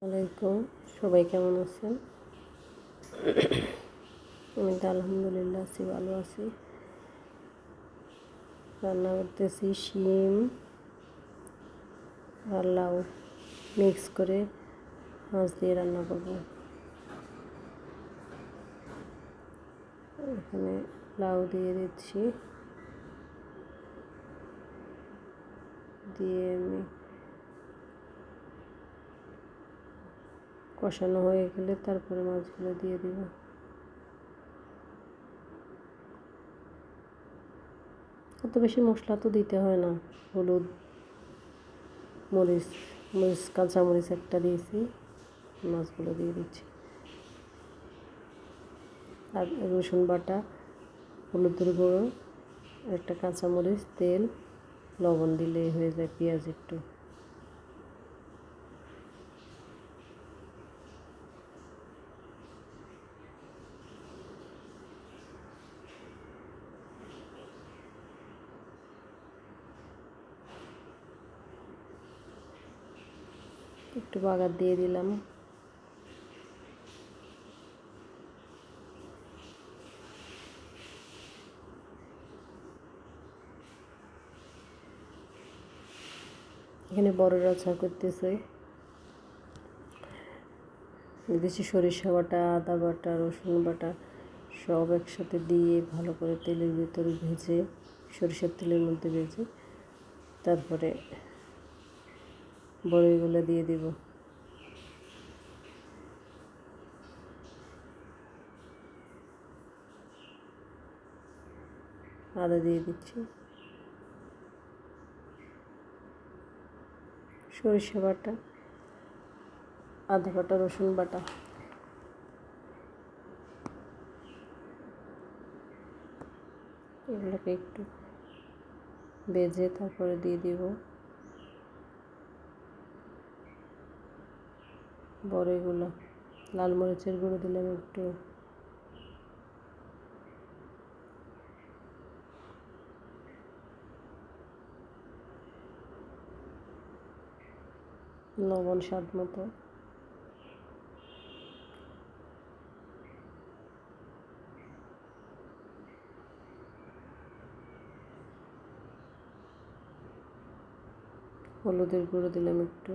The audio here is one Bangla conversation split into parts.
আলাইকুম, সবাই কেমন আছেন? আমি তো আলহামদুলিল্লাহ আছি, ভালো আছি। রান্না করতেছি শিম আর লাউ মিক্স করে মাছ দিয়ে রান্না করব। এখানে লাউ দিয়ে দিচ্ছি, দিয়ে আমি কষানো হয়ে গেলে তারপরে মাছগুলো দিয়ে দিব। অত বেশি মশলা তো দিতে হয় না, হলুদ, মরিচ কাঁচামরিচ একটা দিয়েছি, মাছগুলো দিয়ে দিচ্ছি। আর রসুন বাটা, হলুদের গুঁড়ো, একটা কাঁচামরিচ, তেল, লবণ দিলেই হয়ে যায়। পেঁয়াজ একটু, একটু বাগার দিয়ে দিলাম। এখানে বড়রা চা করতেছে, দিয়েছি সরিষা বাটা, আদা বাটা, রসুন বাটা সব একসাথে দিয়ে ভালো করে তেলের ভিতরে ভেজে, সরিষার তেলের মধ্যে ভেজে তারপরে বড়িগুলো দিয়ে দিব। আদা দিয়ে দিচ্ছি, সরিষা বাটা, আদা বাটা, রসুন বাটা, এগুলোকে একটু ভেজে তারপরে দিয়ে দিব বড়িগুলো। লাল মরিচের গুঁড়ো দিলাম একটু, লবণ স্বাদ মতো, হলুদের গুঁড়ো দিলাম একটু,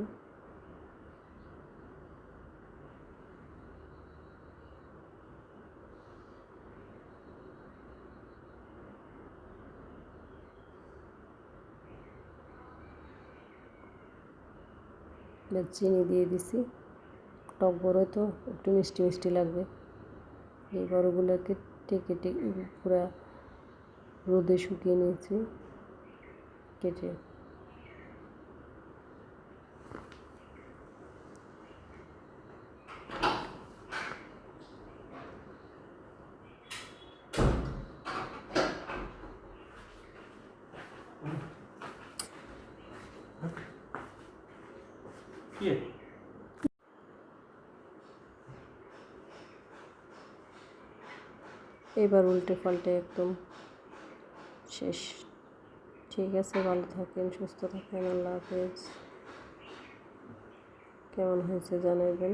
চিনি দিয়ে দিছি। টক বড় তো একটু মিষ্টি মিষ্টি লাগবে। এই বড়গুলোকে টেকে পুরা রোদে শুকিয়ে নিয়েছি কেটে। এবার উল্টে পাল্টে একদম শেষ। ঠিক আছে, ভালো থাকেন, সুস্থ থাকেন, আল্লাহ হাফেজ। কেমন হয়েছে জানাবেন।